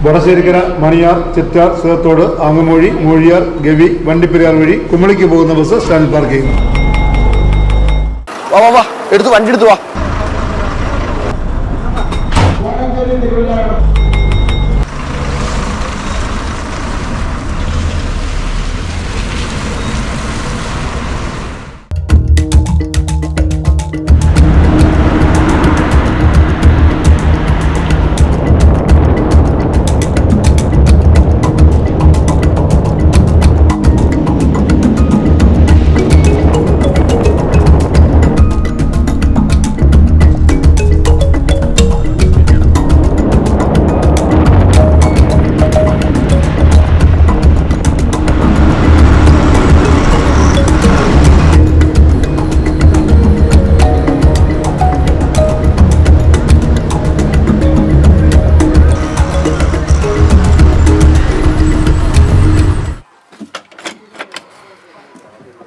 വടശ്ശേരിക്കര, മണിയാർ, ചിറ്റാർ, സേത്തോട്, ആങ്ങമൂഴി, മൂഴിയാർ, ഗവി, വണ്ടിപ്പെരിയാർ വഴി കുമളിക്ക് പോകുന്ന ബസ് സ്റ്റാൻഡിൽ പാർക്ക് ചെയ്യുന്നു. വണ്ടി എടുത്തു വാ.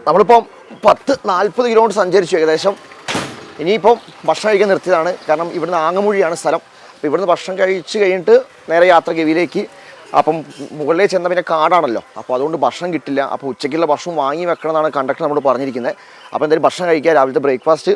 നമ്മളിപ്പം 10-40 കിലോമീറ്റർ സഞ്ചരിച്ചു ഏകദേശം. ഇനിയിപ്പം ഭക്ഷണം കഴിക്കാൻ നിർത്തിയതാണ്. കാരണം ഇവിടുന്ന് ആങ്ങമൂഴിയാണ് സ്ഥലം. അപ്പോൾ ഇവിടുന്ന് ഭക്ഷണം കഴിച്ച് കഴിഞ്ഞിട്ട് നേരെ യാത്ര ഗവിയിലേക്ക്. അപ്പം മുകളിലേക്ക് ചെന്ന പിന്നെ കാടാണല്ലോ, അപ്പോൾ അതുകൊണ്ട് ഭക്ഷണം കിട്ടില്ല. അപ്പോൾ ഉച്ചയ്ക്കുള്ള ഭക്ഷണം വാങ്ങി വെക്കണം എന്നാണ് കണ്ടക്ടർ നമ്മൾ പറഞ്ഞിരിക്കുന്നത്. അപ്പോൾ എന്തായാലും ഭക്ഷണം കഴിക്കുക, രാവിലത്തെ ബ്രേക്ക്ഫാസ്റ്റ്.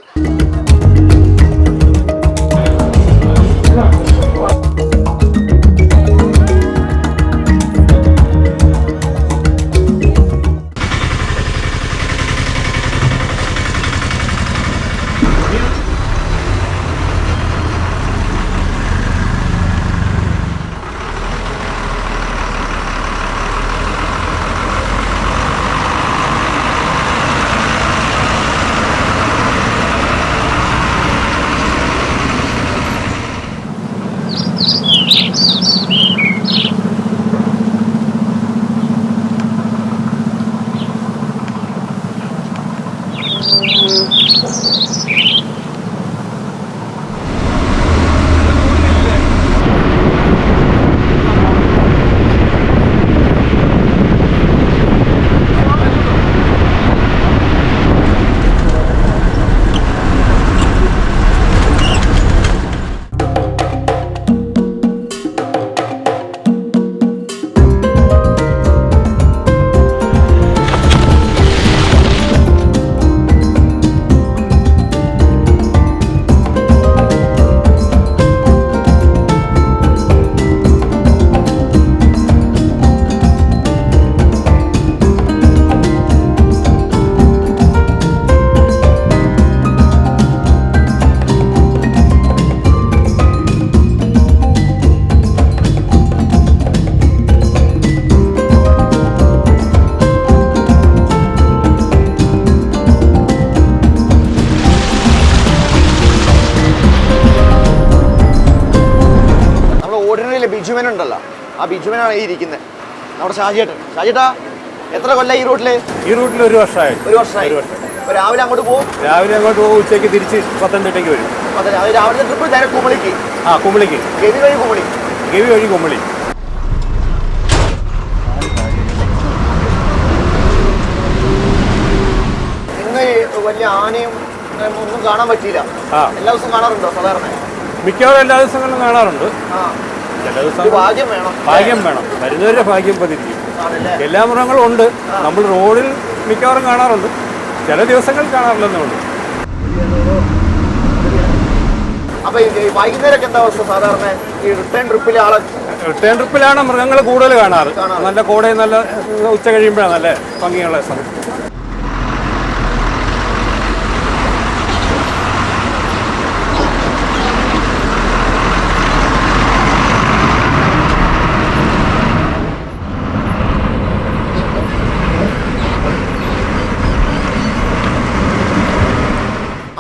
ബിജുമനുണ്ടല്ലോ, ആ ബിജുമനാണ് ഈ ഇരിക്കുന്നത്, നമ്മുടെ ഷാജിയേട്ടാ. എത്ര കൊല്ലം ഈ റൂട്ടിൽ? ഈ റൂട്ടിൽ ഒരു വർഷമായി. രാവിലെ അങ്ങോട്ട് പോകും, ഉച്ചയ്ക്ക് തിരിച്ച് പത്തനംതിട്ടയ്ക്ക് വരും. രാവിലെ ട്രിപ്പ് നേരെ കുമളിക്ക്. കുമളിക്ക്, ഗവി വഴി കുമളി. ഇന്ന് വലിയ ആനയും ഒന്നും കാണാൻ പറ്റിയില്ല. എല്ലാ ദിവസവും കാണാറുണ്ടോ? സാധാരണ മിക്കവാറും എല്ലാ ദിവസങ്ങളിലും കാണാറുണ്ട്. ചില ദിവസം ഭാഗ്യം വേണം, വരുന്നവരുടെ ഭാഗ്യം പതിരിക്കും. എല്ലാ മൃഗങ്ങളും ഉണ്ട്, നമ്മൾ റോഡിൽ മിക്കവാറും കാണാറുണ്ട്. ചില ദിവസങ്ങളിൽ കാണാറില്ലെന്നേ ഉള്ളൂ. റിട്ടേൺ ട്രിപ്പിലാണ് മൃഗങ്ങൾ കൂടുതൽ കാണാറ്. നല്ല കോടയും നല്ല ഉച്ച കഴിയുമ്പോഴാണ് നല്ല ഭംഗിയുള്ള സമയം.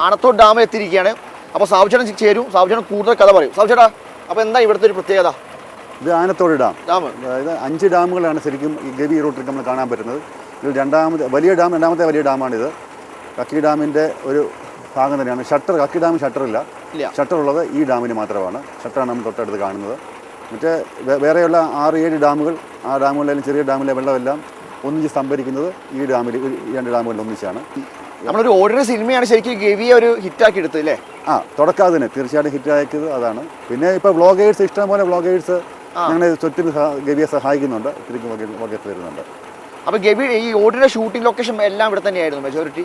ആനത്തോട് ഡാം എത്തിയിരിക്കുകയാണ്. അപ്പോൾ സാവുചേട്ടൻ ചേരും, സാവുചേട്ടൻ കൂടുതൽ കഥ പറയും. സാവുചേട്ടാ, അപ്പോൾ എന്താ ഇവിടുത്തെ ഒരു പ്രത്യേകത? ഇത് ആനത്തോട് ഡാം. അതായത് 5 ഡാമുകളാണ് ശരിക്കും ഈ ഗവി റൂട്ടിൽ നമ്മൾ കാണാൻ പറ്റുന്നത്. ഇതിൽ രണ്ടാമത്തെ വലിയ ഡാമാണിത്. കക്കി ഡാമിൻ്റെ ഒരു ഭാഗം തന്നെയാണ്. കക്കി ഡാമിന് ഷട്ടറില്ല. ഷട്ടർ ഉള്ളത് ഈ ഡാമിന് മാത്രമാണ്. ഷട്ടറാണ് നമ്മൾ തൊട്ടടുത്ത് കാണുന്നത്. മറ്റേ വേറെയുള്ള 6-7 ഡാമുകൾ, ആ ഡാമുകളിലും ചെറിയ ഡാമിലെ വെള്ളമെല്ലാം ഒന്നിച്ച് സംഭരിക്കുന്നത് ഈ 2 ഡാമുകളിൽ ഒന്നിച്ചാണ്. നമ്മളൊരു ഓർഡിനറി സിനിമയാണ് ശരിക്കും ഗവിയെ ഒരു ഹിറ്റാക്കി എടുത്തത് അല്ലേ? തുടക്കാതെ തന്നെ തീർച്ചയായിട്ടും ഹിറ്റാക്കിയത് അതാണ്. പിന്നെ ഇപ്പോൾ വ്ളോഗേഴ്സ്, ഇഷ്ടംപോലെ വ്ളോഗേഴ്സ് ഞങ്ങൾ ചുറ്റും ഗവിയെ സഹായിക്കുന്നുണ്ട്, ഒത്തിരി വകത്ത് വരുന്നുണ്ട്. അപ്പോൾ ഗവി ഈ ഓടിയുടെ ഷൂട്ടിംഗ് ലൊക്കേഷൻ എല്ലാം ഇവിടെ തന്നെയായിരുന്നു മെജോറിറ്റി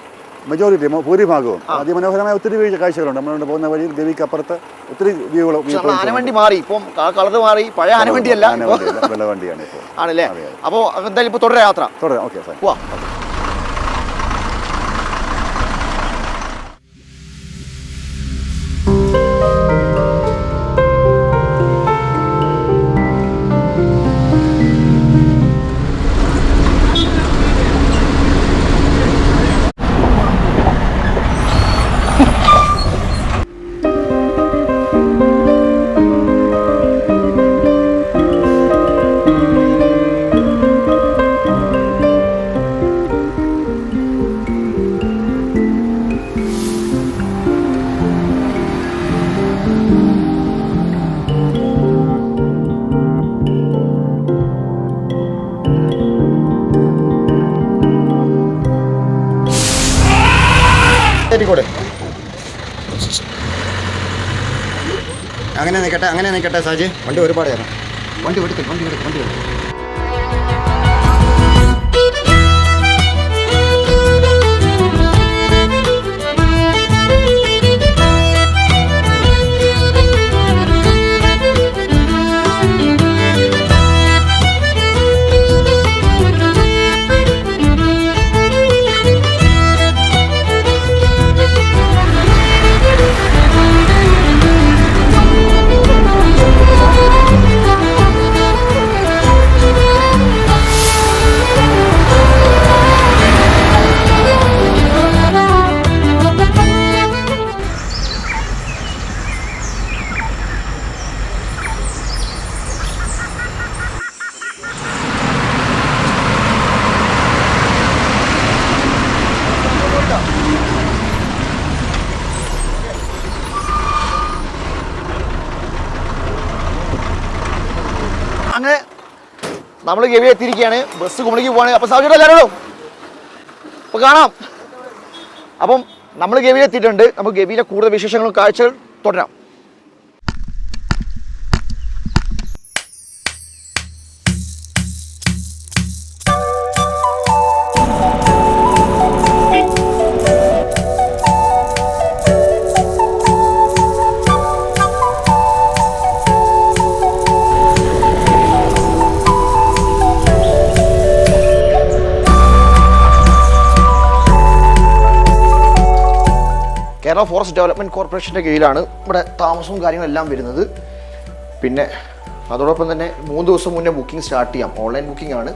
ഭൂരിഭാഗവും അതിമനോഹരമായ ഒത്തിരി കാഴ്ചകളുണ്ട്. നമ്മളിവിടെ പോകുന്ന വഴിയിൽ ഗവിക്ക് അപ്പുറത്ത് ഒത്തിരി വ്യൂകൾ. ആനവണ്ടി മാറി, ഇപ്പം കളർ മാറി, പഴയ ആനവണ്ടിയല്ല, വെള്ളവണ്ടിയാണ് ഇപ്പോൾ ആണല്ലേ. അപ്പോൾ എന്തായാലും ഇപ്പോൾ തുടരാം യാത്ര. തുടരാം, ഓക്കെ സാർ. പോവാം. അങ്ങനെ നിൽക്കട്ടെ സാജി, വണ്ടി ഒരുപാട് തരാം. വണ്ടി എടുക്കും. അങ്ങനെ നമ്മൾ ഗവി എത്തിയിരിക്കുകയാണ്. ബസ് കുമളിക്ക് പോവാണ്. അപ്പോൾ സാഹചര്യം എല്ലാവരും അപ്പോൾ കാണാം. അപ്പം നമ്മൾ ഗവിയിൽ എത്തിയിട്ടുണ്ട്. നമുക്ക് ഗവിയിലെ കൂടുതൽ വിശേഷങ്ങളും കാഴ്ചകൾ തുടരാം. കേരള ഫോറസ്റ്റ് ഡെവലപ്മെൻറ്റ് കോർപ്പറേഷൻ്റെ കീഴിലാണ് ഇവിടെ താമസവും കാര്യങ്ങളെല്ലാം വരുന്നത്. പിന്നെ അതോടൊപ്പം തന്നെ 3 ദിവസം മുന്നേ ബുക്കിംഗ് സ്റ്റാർട്ട് ചെയ്യാം. ഓൺലൈൻ ബുക്കിംഗ് ആണ്.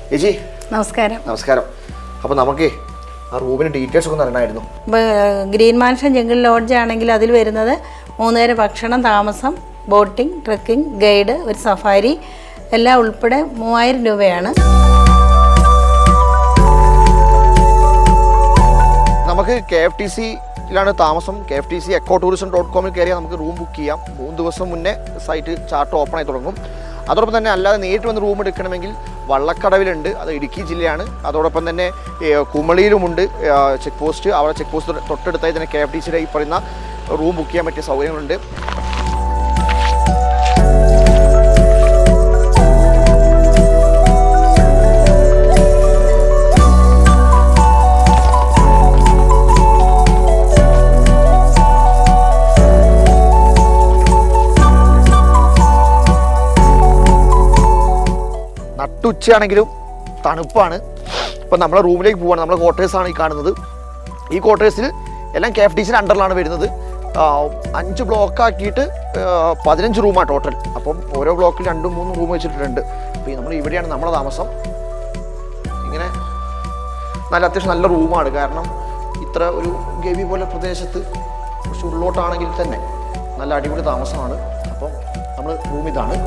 ചേച്ചി നമസ്കാരം. അപ്പോൾ നമുക്ക് ആ റൂമിൻ്റെ ഡീറ്റെയിൽസ് ഒക്കെ അറിയണമായിരുന്നു. ഗ്രീൻ മാൻഷൻ ജംഗിൾ ലോഡ്ജ് ആണെങ്കിൽ അതിൽ വരുന്നത് 3 നേരം ഭക്ഷണം, താമസം, ബോട്ടിംഗ്, ട്രക്കിംഗ്, ഗൈഡ്, ഒരു സഫാരി എല്ലാം ഉൾപ്പെടെ 3000 രൂപയാണ്. നമുക്ക് KFTCയിലാണ് താമസം. KFTC ecotourism.com കയറിയാൽ നമുക്ക് റൂം ബുക്ക് ചെയ്യാം. 3 ദിവസം മുന്നേ സൈറ്റ് ചാർട്ട് ഓപ്പൺ ആയി തുടങ്ങും. അതോടൊപ്പം തന്നെ അല്ലാതെ നേരിട്ട് വന്ന് റൂം എടുക്കണമെങ്കിൽ വള്ളക്കടവിലുണ്ട്, അത് ഇടുക്കി ജില്ലയാണ്. അതോടൊപ്പം തന്നെ കുമളിയിലുമുണ്ട് ചെക്ക് പോസ്റ്റ്. അവിടെ ചെക്ക് പോസ്റ്റ് തൊട്ടടുത്തായി തന്നെ KFTCയുടെ ഈ പറയുന്ന റൂം ബുക്ക് ചെയ്യാൻ പറ്റിയ സൗകര്യങ്ങളുണ്ട്. നട്ടുച്ചയാണെങ്കിലും തണുപ്പാണ്. ഇപ്പം നമ്മളെ റൂമിലേക്ക് പോവാണ്. നമ്മളെ ക്വാർട്ടേഴ്സാണ് ഈ കാണുന്നത്. ഈ ക്വാർട്ടേഴ്സിൽ എല്ലാം KFTCയുടെ അണ്ടറിലാണ് വരുന്നത്. 5 ബ്ലോക്കാക്കിയിട്ട് 15 റൂമാണ് ടോട്ടൽ. അപ്പം ഓരോ ബ്ലോക്കിൽ 2-3 റൂം വെച്ചിട്ടുണ്ട്. അപ്പോൾ നമ്മൾ ഇവിടെയാണ് നമ്മളെ താമസം. ഇങ്ങനെ അത്യാവശ്യം നല്ല റൂമാണ്. കാരണം ഇത്ര ഒരു ഗവി പോലെ പ്രദേശത്ത് കുറച്ച് ഉള്ളോട്ടാണെങ്കിൽ തന്നെ നല്ല അടിപൊളി താമസമാണ്. അപ്പം നമ്മൾ റൂം ഇതാണ്.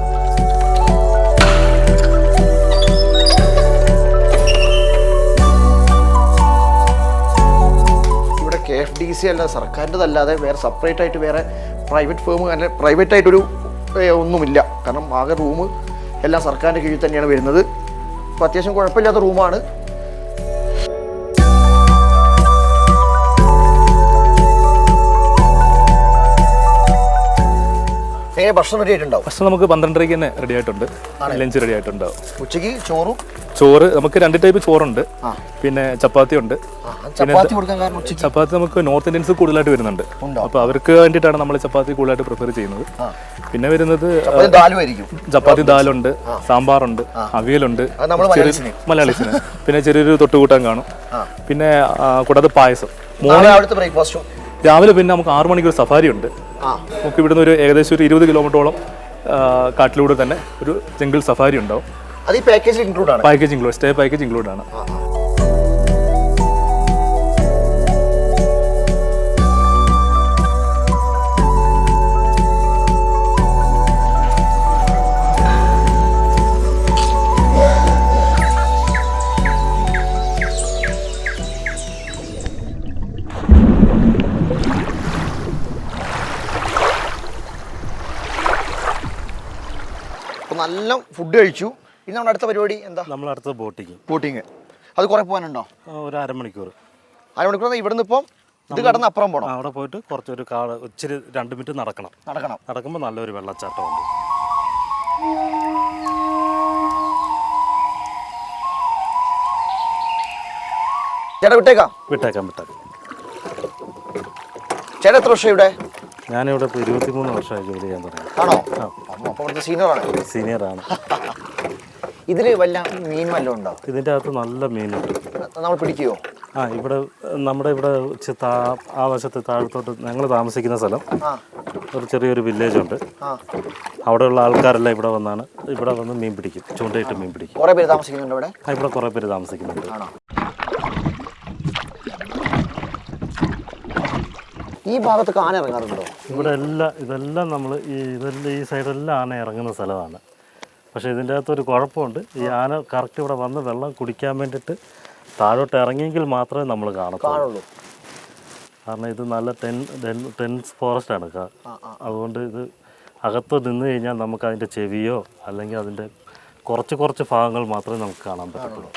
KFTC അല്ല, സർക്കാരിൻ്റെതല്ലാതെ വേറെ സെപ്പറേറ്റ് ആയിട്ട് വേറെ പ്രൈവറ്റ് ഫേം അല്ല, പ്രൈവറ്റ് ആയിട്ടൊരു ഒന്നുമില്ല. കാരണം ആകെ റൂം എല്ലാം സർക്കാരിൻ്റെ കീഴിൽ തന്നെയാണ് വരുന്നത്. അപ്പോൾ അത്യാവശ്യം കുഴപ്പമില്ലാത്ത റൂമാണ്. ഭക്ഷണം റെഡി ആയിട്ടുണ്ടാവും? ഭക്ഷണം നമുക്ക് 12:30 തന്നെ റെഡി ആയിട്ടുണ്ട്. ലഞ്ച് റെഡി ആയിട്ടുണ്ടാവും. ഉച്ചയ്ക്ക് ചോറും? ചോറ് നമുക്ക് 2 ടൈപ്പ് ചോറുണ്ട്, പിന്നെ ചപ്പാത്തി ഉണ്ട്. ചപ്പാത്തി കൊടുക്കാൻ കാരണം ചപ്പാത്തി നമുക്ക് നോർത്ത് ഇന്ത്യൻസ് കൂടുതലായിട്ട് വരുന്നുണ്ട്, അപ്പോൾ അവർക്ക് വേണ്ടിയിട്ടാണ് നമ്മൾ ചപ്പാത്തി കൂടുതലായിട്ട് പ്രിഫർ ചെയ്യുന്നത്. പിന്നെ വരുന്നത് ചപ്പാത്തി ദാലുണ്ട്, സാമ്പാറുണ്ട്, അവിയലുണ്ട് മലയാളീസിന്, പിന്നെ ചെറിയൊരു തൊട്ടുകൂട്ടാൻ കാണും, പിന്നെ കൂടാതെ പായസം. രാവിലെ പിന്നെ നമുക്ക് 6 മണിക്ക് ഒരു സഫാരി ഉണ്ട്. നമുക്ക് ഇവിടുന്ന് ഒരു ഏകദേശം ഒരു 20 കിലോമീറ്ററോളം കാട്ടിലൂടെ തന്നെ ഒരു ജംഗിൾ സഫാരി ഉണ്ടാവും. Package include, stay package include ആണ്. നല്ല ഫുഡ് കഴിച്ചു. ഇനി നമ്മുടെ അടുത്ത പരിപാടി എന്താ? നമ്മൾ അടുത്ത ബോട്ടിങ്. അത് കുറെ പോകാനുണ്ടോ? ഒരു അരമണിക്കൂർ. ഇവിടുന്ന് ഇപ്പം ഇത് കടന്ന് അപ്പുറം പോകണം. അവിടെ പോയിട്ട് കുറച്ചൊരു ഇച്ചിരി 2 മിനിറ്റ് നടക്കുമ്പോൾ നല്ലൊരു വെള്ളച്ചാട്ടമുണ്ട്. ചേട്ടാ വിട്ടേക്കാം. ചേട്ടാ എത്ര വർഷം ഇവിടെ? ഞാനിവിടെ 23 വർഷമായി ജോലി ചെയ്യാൻ തുടങ്ങി. ആണോ? സീനിയറാണ്. ഇതില് വല്ല മീൻ വല്ലതും ഉണ്ടോ? ഇതിൻ്റെ അകത്ത് നല്ല മീനുണ്ട്. നമ്മൾ പിടിക്കുവോ? ഇവിടെ നമ്മുടെ ഇവിടെ ആ വശത്ത് താഴത്തോട്ട് ഞങ്ങൾ താമസിക്കുന്ന സ്ഥലം ഒരു ചെറിയൊരു വില്ലേജ് ഉണ്ട്. അവിടെയുള്ള ആൾക്കാരെല്ലാം ഇവിടെ വന്ന് മീൻ പിടിക്കും, ചൂണ്ടയിട്ട് മീൻ പിടിക്കും. കുറേ പേര് താമസിക്കുന്നുണ്ട് ഇവിടെ? ഇവിടെ കുറേ പേര് താമസിക്കുന്നുണ്ട്. ഈ ഭാഗത്തൊക്കെ ആന ഇറങ്ങാറുണ്ടോ? ഇവിടെ ഇതെല്ലാം നമ്മൾ ഈ സൈഡെല്ലാം ആന ഇറങ്ങുന്ന സ്ഥലമാണ്. പക്ഷേ ഇതിൻ്റെ അകത്തൊരു കുഴപ്പമുണ്ട്. ഈ ആന കറക്റ്റ് ഇവിടെ വന്ന് വെള്ളം കുടിക്കാൻ വേണ്ടിയിട്ട് താഴോട്ട് ഇറങ്ങിയെങ്കിൽ മാത്രമേ നമ്മൾ കാണത്തുള്ളൂ. കാരണം ഇത് നല്ല ടെൻസ് ഫോറസ്റ്റാണ്. അതുകൊണ്ട് ഇത് അകത്ത് നിന്ന് കഴിഞ്ഞാൽ നമുക്ക് അതിൻ്റെ ചെവിയോ അല്ലെങ്കിൽ അതിൻ്റെ കുറച്ച് ഭാഗങ്ങൾ മാത്രമേ നമുക്ക് കാണാൻ പറ്റത്തുള്ളൂ.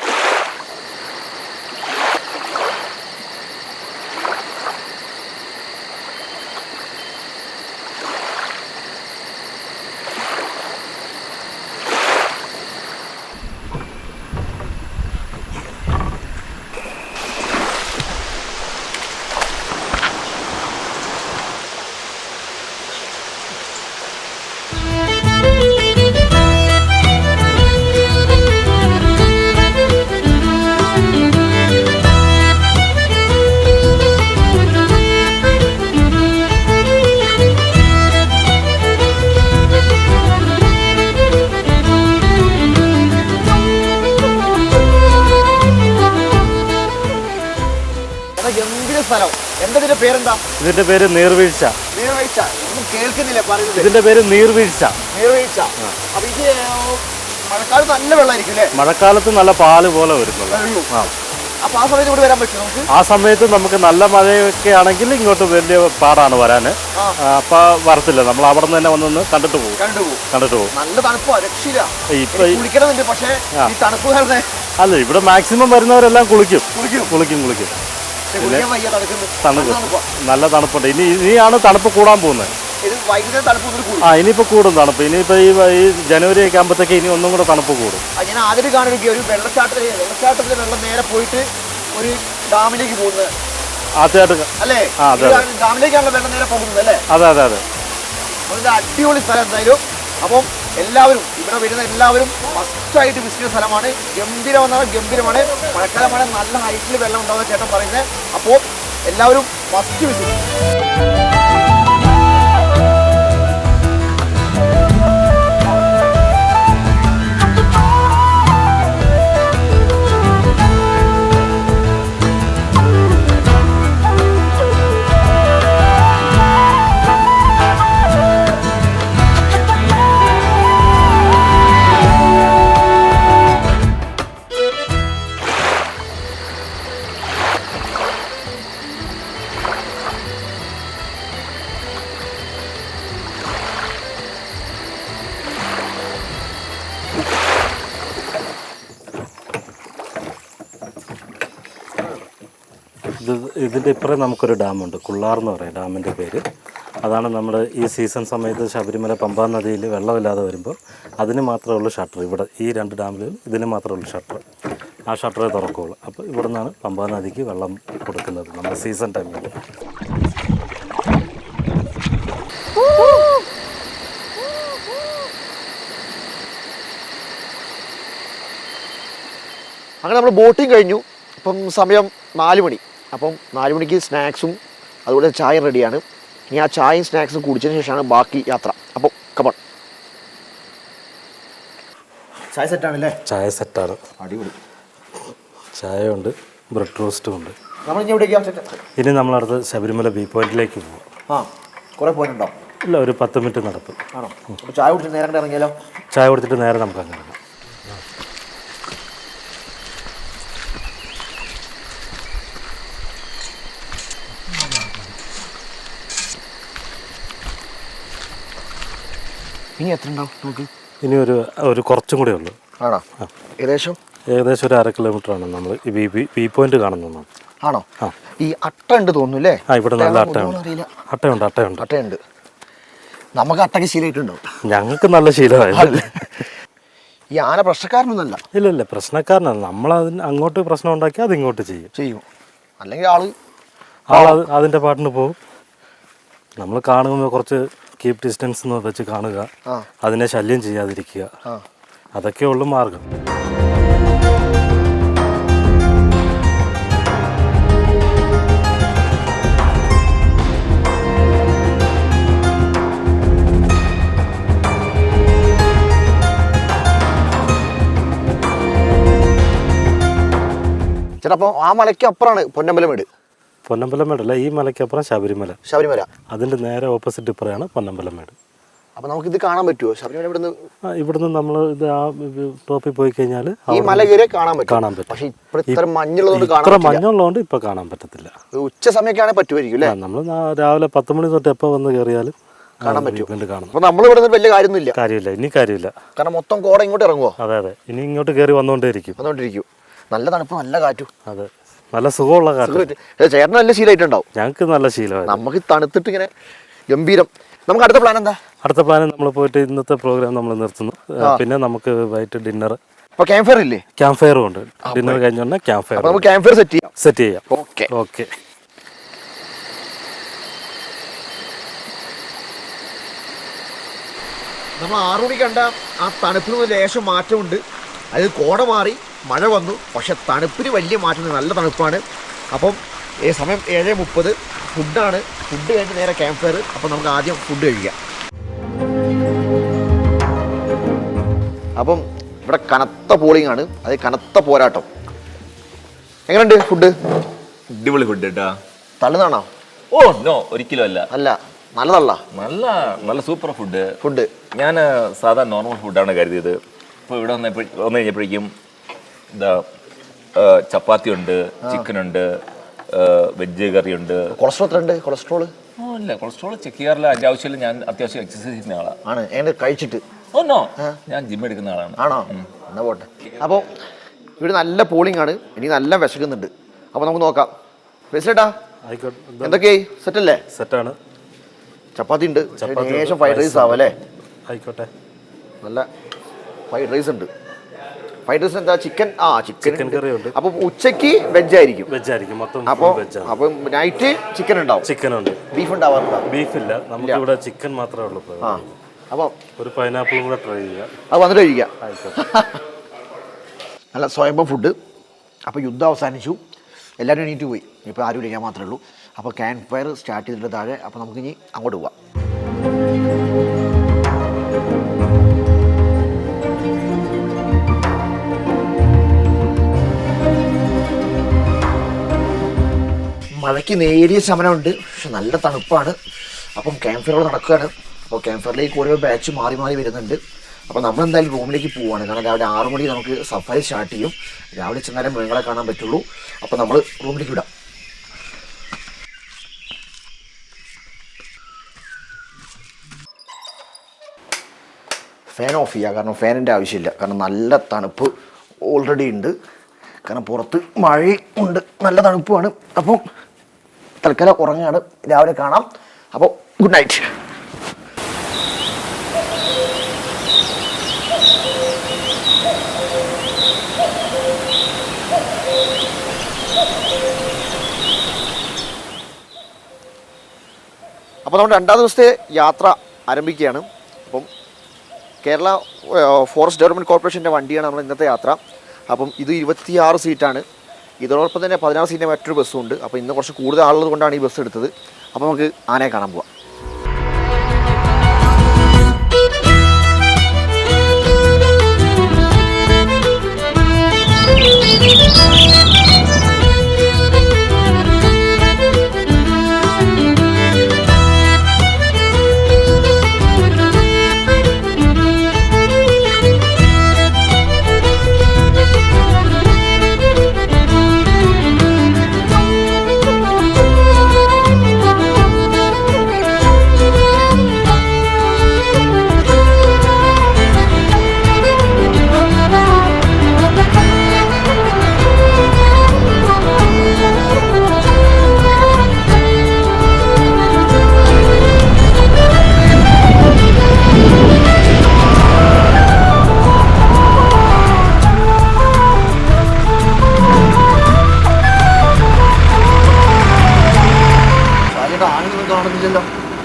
ഇതിന്റെ പേര് നീർവീഴ്ച. കേൾക്കുന്നില്ല പറയുന്നത്. ഇതിന്റെ പേര് നീർവീഴ്ച. മഴക്കാലത്ത് നല്ല വെള്ളമായിരിക്കും അല്ലേ? മഴക്കാലത്ത് നല്ല പാല് പോലെ വരുന്നുള്ളൂ. ആ സമയത്ത് നമുക്ക് നല്ല മഴയൊക്കെ ആണെങ്കിൽ ഇങ്ങോട്ട് വലിയ പാടാണ് വരാന്. അപ്പൊ വരത്തില്ല, നമ്മൾ അവിടെ നിന്ന് തന്നെ വന്നൊന്ന് കണ്ടിട്ട് പോകും. നല്ല അല്ല, ഇവിടെ മാക്സിമം വരുന്നവരെല്ലാം കുളിക്കും. നല്ല തണുപ്പുണ്ട്. ഇനിയാണ് തണുപ്പ് കൂടാൻ പോകുന്നത്. ഇനിയിപ്പോ കൂടും തണുപ്പ്. ഇനിയിപ്പോ ഈ ജനുവരി ഒക്കെ ആകുമ്പോഴത്തേക്ക് ഇനി ഒന്നും കൂടെ തണുപ്പ് കൂടും. ഞാൻ ആദ്യം കാണുകയും ഒരു വെള്ളച്ചാട്ടത്തിലെ വെള്ളം നേരെ പോയിട്ട് ഒരു ഡാമിലേക്ക് പോകുന്നത് അല്ലേ? ഡാമിലേക്കാണല്ലോ വെള്ളം നേരെ പോകുന്നത് അല്ലേ? അതെ. അടിപൊളി സ്ഥലം എന്തായാലും. അപ്പം എല്ലാവരും ഇവിടെ വരുന്ന എല്ലാവരും മസ്റ്റായിട്ട് വിസിറ്റ് ചെയ്യുന്ന സ്ഥലമാണ്. ഗംഭീരമാണ്. മഴക്കാലമാണ്, നല്ല ഹൈറ്റിൽ വെള്ളം ഉണ്ടാവുന്ന ചേട്ടൻ പറയുന്നത്. അപ്പോൾ എല്ലാവരും മസ്റ്റ് വിസിറ്റ്. ഇതിൻ്റെ ഇപ്പുറം നമുക്കൊരു ഡാമുണ്ട്, കുള്ളാർ എന്ന് പറയും ഡാമിൻ്റെ പേര്. അതാണ് നമ്മുടെ ഈ സീസൺ സമയത്ത് ശബരിമല പമ്പാ നദിയിൽ വെള്ളമില്ലാതെ വരുമ്പോൾ അതിന് മാത്രമേ ഉള്ളൂ ഷട്ടർ. ഇവിടെ ഈ 2 ഡാമിലും ഇതിന് മാത്രമേ ഉള്ളൂ ഷട്ടർ. ആ ഷട്ടറേ തുറക്കുകയുള്ളൂ. അപ്പോൾ ഇവിടെ നിന്നാണ് പമ്പാ നദിക്ക് വെള്ളം കൊടുക്കുന്നത് നമ്മുടെ സീസൺ ടൈമിൽ. അങ്ങനെ നമ്മൾ ബോട്ടിങ് കഴിഞ്ഞു. അപ്പം സമയം 4 മണി. അപ്പം 4 മണിക്ക് സ്നാക്സും അതുപോലെ ചായ റെഡിയാണ്. ഇനി ആ ചായയും സ്നാക്സും കുടിച്ചതിന് ശേഷമാണ് ബാക്കി യാത്ര. അപ്പോൾ കമൺ. ചായ സെറ്റാണല്ലേ? ചായ സെറ്റാണ്. അടിപൊളി. ചായ ഉണ്ട്, ബ്രെഡ് റോസ്റ്റും ഉണ്ട്. നമ്മൾ ഇനി എവിടേക്കാണ്? ഇനി നമ്മളടുത്ത് ശബരിമല ബി പോയിന്റിലേക്ക് പോകും. ആ, കുറേ പോയിട്ടുണ്ടോ? ഇല്ല, ഒരു 10 മിനിറ്റ് നടക്കും. ആണോ? അപ്പോൾ ചായ കുടിച്ചിട്ട് നേരെ അങ്ങോട്ട് ഇറങ്ങിയാലോ? ചായ കൊടുത്തിട്ട് നേരെ നമുക്ക് അങ്ങനെ ഇറങ്ങാം. ഇനി എത്ര ഉണ്ടാവും നമുക്ക്? ഇനി ഒരു കുറച്ചും കൂടെ ഉള്ളൂ. ആണോ? ഏകദേശം ഒരു 1/2 കിലോമീറ്ററാണ് നമ്മൾ ഈ ബി പോയിന്റ് കാണുന്നത്. ആണോ? ഈ അട്ട ഉണ്ട് തോന്നുന്നു അല്ലേ? ഇവിടെ നല്ല അട്ടയുണ്ട്. അട്ടയുണ്ട്. നമുക്ക് അട്ടയ്ക്ക് ശീലമായിട്ടുണ്ടോ? ഞങ്ങൾക്ക് നല്ല ശീലമായിരുന്നു. ഈ ആന പ്രശ്നക്കാരനൊന്നല്ല. ഇല്ല, പ്രശ്നക്കാരനല്ല. നമ്മളതിന് അങ്ങോട്ട് പ്രശ്നം ഉണ്ടാക്കി അത് ഇങ്ങോട്ട് ചെയ്യും. അല്ലെങ്കിൽ ആള് അതിൻ്റെ പാട്ടിന് പോകും. നമ്മൾ കാണുമ്പോൾ കുറച്ച് കീപ് ഡിസ്റ്റൻസ് എന്ന് വെച്ച് കാണുക, അതിനെ ശല്യം ചെയ്യാതിരിക്കുക, അതൊക്കെ ഉള്ളു മാർഗം. ചേട്ടാ, അപ്പോൾ ആ മലയ്ക്ക് അപ്പുറമാണ് പൊന്നമ്പലമേട്. പൊന്നമ്പലമേടല്ല, ഈ മലയ്ക്കപ്പുറം ശബരിമല. അതിൻ്റെ നേരെ ഓപ്പോസിറ്റ് ഇപ്പുറയാണ് പൊന്നമ്പലമേട്. അപ്പോൾ നമുക്കിത് കാണാൻ പറ്റുമോ? ശബരിമല ഇവിടുന്ന് നമ്മൾ ഇത് ആ ടോപ്പിൽ പോയി കഴിഞ്ഞാൽ ഈ മല കയറി കാണാൻ പറ്റും. പക്ഷേ ഇത്ര മഞ്ഞുള്ളതുകൊണ്ട് ഇപ്പോൾ കാണാൻ പറ്റത്തില്ല. ഉച്ച സമയമൊക്കെയാണെങ്കിൽ പറ്റുമായിരിക്കും അല്ലേ? നമ്മൾ രാവിലെ 10 മണി തൊട്ട് എപ്പോൾ വന്ന് കയറിയാലും കാണാൻ പറ്റും. കാണാം. അപ്പോൾ നമ്മൾ ഇവിടെ വലിയ കാര്യമൊന്നുമില്ല. കാര്യമില്ല. കാരണം മൊത്തം കോട ഇങ്ങോട്ട് ഇറങ്ങുമോ? അതെ. ഇനി ഇങ്ങോട്ട് കയറി വന്നുകൊണ്ടേയിരിക്കും. നല്ല തണുപ്പ്, നല്ല കാറ്റും. അതെ, നല്ല സുഖമുള്ള കാറ്റ്. ചേട്ടന് നല്ല ശീലമായിട്ടുണ്ടാവും. ഞങ്ങൾക്ക് നല്ല ശീലമായി. നമുക്ക് തണുത്തിട്ട് ഇങ്ങനെ ഗംഭീരം. നമുക്ക് അടുത്ത പ്ലാൻ എന്താ? അടുത്ത പ്ലാൻ നമ്മൾ പോയിട്ട് ഇന്നത്തെ പ്രോഗ്രാം നമ്മൾ നിർത്തുന്നു. പിന്നെ നമുക്ക് വൈകിട്ട് ഡിന്നർ. അപ്പോൾ ക്യാമ്പ് ഫയർ ഇല്ലേ? ക്യാമ്പ് ഫയറും ഉണ്ട്. ഡിന്നർ കഴിഞ്ഞോണ്ട് ക്യാമ്പ് ഫയർ. നമുക്ക് ക്യാമ്പ് ഫയർ സെറ്റ് ചെയ്യാം. ഓക്കെ. നമ്മൾ 6 മണി കണ്ട ആ തണുപ്പിന് ലേശം മാറ്റമുണ്ട്. അതായത് കോട മാറി, മഴ വന്നു, പക്ഷെ തണുപ്പിന് വലിയ മാറ്റം, നല്ല തണുപ്പാണ്. അപ്പം സമയം 7:30. ഫുഡാണ്. ഫുഡ് കഴിഞ്ഞ് നേരെ ക്യാമ്പ് ഫയർ. അപ്പം നമുക്ക് ആദ്യം ഫുഡ് കഴിക്കാം. അപ്പം ഇവിടെ കനത്ത പോളിംഗ് ആണ്, അത് കനത്ത പോരാട്ടം. എങ്ങനെയുണ്ട് ഫുഡ്? അടിപൊളി ഫുഡ് കേട്ടാ. തള്ളുന്നാണോ? ഓ നോ, ഒരിക്കലും അല്ല. നല്ലതല്ല. നല്ല സൂപ്പർ ഫുഡ്. ഞാൻ സാധാ നോർമൽ ഫുഡാണ് കരുതിയത്. ഇപ്പോൾ ഇവിടെ വന്നു കഴിഞ്ഞപ്പോഴേക്കും എന്താ ചപ്പാത്തി ഉണ്ട്, ചിക്കൻ ഉണ്ട്, വെജ് കറി ഉണ്ട്. കൊളസ്ട്രോൾ ഇല്ല, കൊളസ്ട്രോൾ ചെക്ക് ചെയ്യാറില്ല. അതിൻ്റെ ആവശ്യമില്ല. ഞാൻ അത്യാവശ്യം എക്സസൈസ് ചെയ്യുന്ന ആളാണ്. എങ്ങനെ കഴിച്ചിട്ട്? നോ, ഞാൻ ജിം എടുക്കുന്ന ആളാണ്. ആണോ? എന്നാ പോട്ടെ. അപ്പോൾ ഇവിടെ നല്ല പോളിംഗ് ആണ്. എനിക്ക് നല്ല വിശക്കുന്നുണ്ട്. അപ്പോൾ നമുക്ക് നോക്കാം. ബെസ്റ്റാ എന്തൊക്കെയായി? സെറ്റല്ലേ? സെറ്റാണ്. ചപ്പാത്തി ഉണ്ട്, ശേഷം ഫ്രൈഡ് റൈസ് ആവും അല്ലേ? ആയിക്കോട്ടെ. നല്ല ഫ്രൈഡ് റൈസ് ഉണ്ട്. ഫ്രൈഡ് റൈസ് എന്താ? ചിക്കൻ കറി ഉണ്ട്. അപ്പോൾ ഉച്ചയ്ക്ക് വെജ് ആയിരിക്കും. മൊത്തം. അപ്പോൾ നൈറ്റ് ചിക്കൻ ഉണ്ടാവും. ചിക്കൻ ഉണ്ട്. ബീഫ് ഉണ്ടാവാറുണ്ടോ? ബീഫില്ല, നമുക്ക് ഇവിടെ ചിക്കൻ മാത്രമേ ഉള്ളൂ. അപ്പോൾ ഒരു പൈനാപ്പിളും കൂടെ ട്രൈ ചെയ്യാം. അത് വന്നിട്ട് കഴിക്കാം. ആയിക്കോട്ടെ. നല്ല സ്വയംഭം ഫുഡ്. അപ്പോൾ യുദ്ധം അവസാനിച്ചു, എല്ലാവരും എണീറ്റ് പോയി. ഇപ്പോൾ ആരും ഇല്ല, ഞാൻ മാത്രമേ ഉള്ളൂ. അപ്പോൾ ക്യാമ്പ് ഫയർ സ്റ്റാർട്ട് ചെയ്തിട്ട് താഴെ. അപ്പോൾ നമുക്കിനി അങ്ങോട്ട് പോവാം. മഴയ്ക്ക് നേരിയ ശമനമുണ്ട്, പക്ഷെ നല്ല തണുപ്പാണ്. അപ്പം ക്യാമ്പ് ഫയറുകൾ നടക്കുകയാണ്. അപ്പോൾ ക്യാമ്പ് ഫയറിലേക്ക് ഓരോ ബാച്ച് മാറി വരുന്നുണ്ട്. അപ്പോൾ നമ്മളെന്തായാലും റൂമിലേക്ക് പോവുകയാണ്. കാരണം രാവിലെ 6 മണിക്ക് നമുക്ക് സഫാരി സ്റ്റാർട്ട് ചെയ്യും. രാവിലെ ചെന്നാലും മൃഗങ്ങളെ കാണാൻ പറ്റുള്ളൂ. അപ്പോൾ നമ്മൾ റൂമിലേക്ക് വിടാം. ഫാൻ ഓഫ് ചെയ്യുക, കാരണം ഫാനിൻ്റെ ആവശ്യമില്ല. കാരണം നല്ല തണുപ്പ് ഓൾറെഡി ഉണ്ട്. കാരണം പുറത്ത് മഴയും ഉണ്ട്, നല്ല തണുപ്പുമാണ്. അപ്പോൾ തൽക്കാലം ഉറങ്ങുകയാണ്. രാവിലെ കാണാം. അപ്പോൾ ഗുഡ് നൈറ്റ്. അപ്പോൾ നമ്മൾ 2ാം ദിവസത്തെ യാത്ര ആരംഭിക്കുകയാണ്. അപ്പം കേരള ഫോറസ്റ്റ് ഡെവലപ്മെൻറ്റ് കോർപ്പറേഷൻ്റെ വണ്ടിയാണ് നമ്മൾ ഇന്നത്തെ യാത്ര. അപ്പം ഇത് 26 സീറ്റാണ്. ഇതോടൊപ്പം തന്നെ 16 സീറ്റിൻ്റെ മറ്റൊരു ബസ്സും ഉണ്ട്. അപ്പോൾ ഇന്ന് കുറച്ച് കൂടുതൽ ആളുള്ളത് കൊണ്ടാണ് ഈ ബസ് എടുത്തത്. അപ്പോൾ നമുക്ക് ആനയെ കാണാൻ പോവാം.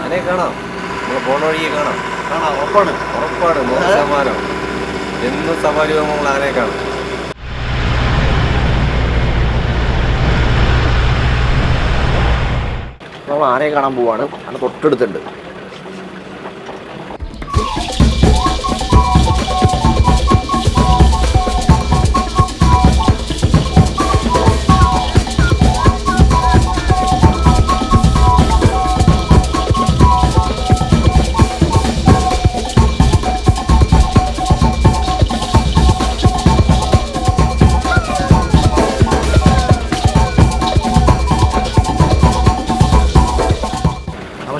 ആനയെ കാണാം, നമ്മൾ പോണ വഴിയെ കാണാം. ഉറപ്പാണ് 100% എന്നും സവാരി പോകുമ്പോൾ നമ്മൾ ആനയെ കാണാം. നമ്മൾ ആനയെ കാണാൻ പോവാണ്. ആന തൊട്ടടുത്തുണ്ട്.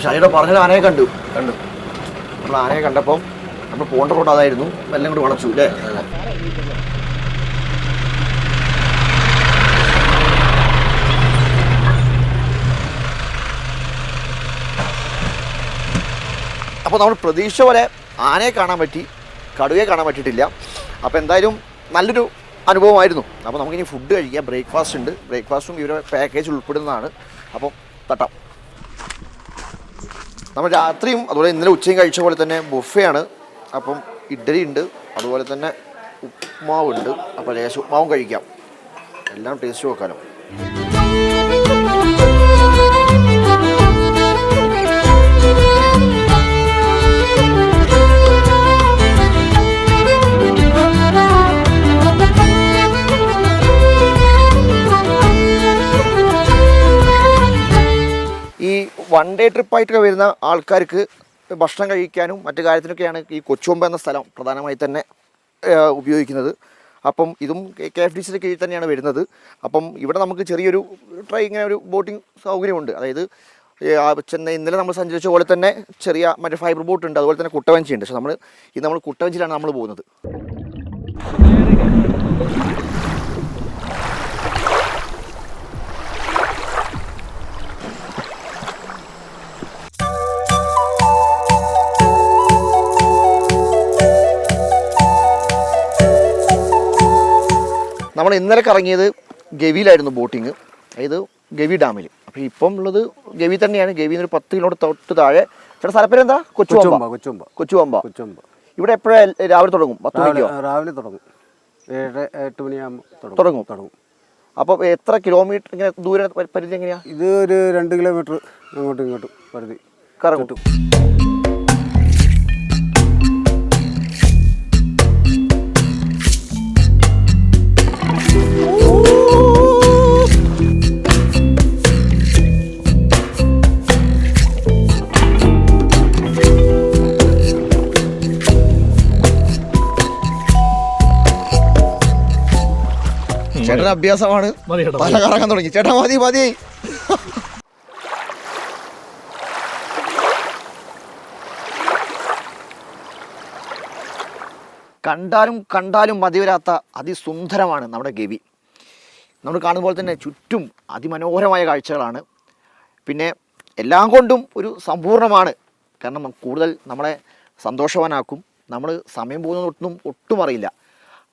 ഷാജിയുടെ പറഞ്ഞ ആനയെ കണ്ടു. നമ്മൾ ആനയെ കണ്ടപ്പം നമ്മൾ പോണ്ട റോഡ് അതായിരുന്നു. എല്ലാം കൂടി വളച്ചു അല്ലേ? അപ്പോൾ നമ്മൾ പ്രതീക്ഷ പോലെ ആനയെ കാണാൻ പറ്റി, കടുവയെ കാണാൻ പറ്റിയിട്ടില്ല. അപ്പോൾ എന്തായാലും നല്ലൊരു അനുഭവമായിരുന്നു. അപ്പോൾ നമുക്കിനി ഫുഡ് കഴിക്കാം. ബ്രേക്ക്ഫാസ്റ്റ് ഉണ്ട്. ബ്രേക്ക്ഫാസ്റ്റും ഇവരുടെ പാക്കേജ് ഉൾപ്പെടുന്നതാണ്. അപ്പം തട്ടാം. നമ്മൾ രാത്രിയും അതുപോലെ ഇന്നലെ ഉച്ചയും കഴിച്ച പോലെ തന്നെ ബുഫയാണ്. അപ്പം ഇഡ്ഡലി ഉണ്ട്, അതുപോലെ തന്നെ ഉപ്മാവുണ്ട്. അപ്പോൾ ലേശം ഉപ്മാവും കഴിക്കാം. എല്ലാം ടേസ്റ്റ് നോക്കാനും. ഈ 1 ഡേ ട്രിപ്പായിട്ടൊക്കെ വരുന്ന ആൾക്കാർക്ക് ഭക്ഷണം കഴിക്കാനും മറ്റു കാര്യത്തിനൊക്കെയാണ് ഈ കൊച്ചുകൊമ്പ എന്ന സ്ഥലം പ്രധാനമായി തന്നെ ഉപയോഗിക്കുന്നത്. അപ്പം ഇതും KFDCയുടെ കീഴിൽ തന്നെയാണ് വരുന്നത്. അപ്പം ഇവിടെ നമുക്ക് ചെറിയൊരു ഇങ്ങനെ ഒരു ബോട്ടിംഗ് സൗകര്യമുണ്ട്. അതായത് ഇന്നലെ നമ്മൾ സഞ്ചരിച്ച പോലെ തന്നെ ചെറിയ മറ്റേ ഫൈബർ ബോട്ട് ഉണ്ട്, അതുപോലെ തന്നെ കുട്ടവഞ്ചിയുണ്ട്. പക്ഷേ നമ്മൾ കുട്ടവഞ്ചിയിലാണ് നമ്മൾ പോകുന്നത്. നമ്മൾ ഇന്നലെ കറങ്ങിയത് ഗവിയിലായിരുന്നു ബോട്ടിങ്, അതായത് ഗവി ഡാമിൽ. അപ്പോൾ ഇപ്പം ഉള്ളത് ഗവി തന്നെയാണ്. ഗവിയിൽ നിന്ന് ഒരു 10 കിലോമീറ്റർ തൊട്ട് താഴെ. ചേട്ടാ സ്ഥലപ്പേര് എന്താ? കൊച്ചുകൊമ്പ. ഇവിടെ എപ്പോഴാണ് രാവിലെ തുടങ്ങും? 10 മണിക്കോ? രാവിലെ തുടങ്ങും. 7-8 മണിയാകുമ്പോൾ തുടങ്ങും. അപ്പോൾ എത്ര കിലോമീറ്റർ ഇങ്ങനെ ദൂര പരിധി എങ്ങനെയാ? ഇത് ഒരു 2 കിലോമീറ്റർ അങ്ങോട്ടും ഇങ്ങോട്ടും പരിധി കറങ്ങും. ചേട്ടൻ അഭ്യാസമാണ്. പല കറങ്ങാൻ തുടങ്ങി. ചേട്ടാ മതി. കണ്ടാലും മതി വരാത്ത അതിസുന്ദരമാണ് നമ്മുടെ ഗവി. നമ്മൾ കാണുമ്പോൾ തന്നെ ചുറ്റും അതിമനോഹരമായ കാഴ്ചകളാണ്. പിന്നെ എല്ലാം കൊണ്ടും ഒരു സമ്പൂർണ്ണമാണ്. കാരണം കൂടുതൽ നമ്മളെ സന്തോഷവാനാക്കും. നമ്മൾ സമയം പോകുന്നതൊന്നും ഒട്ടും അറിയില്ല.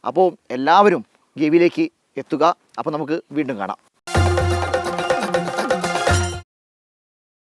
അപ്പോൾ എല്ലാവരും ഗവിയിലേക്ക് എത്തുക. അപ്പോൾ നമുക്ക് വീണ്ടും കാണാം.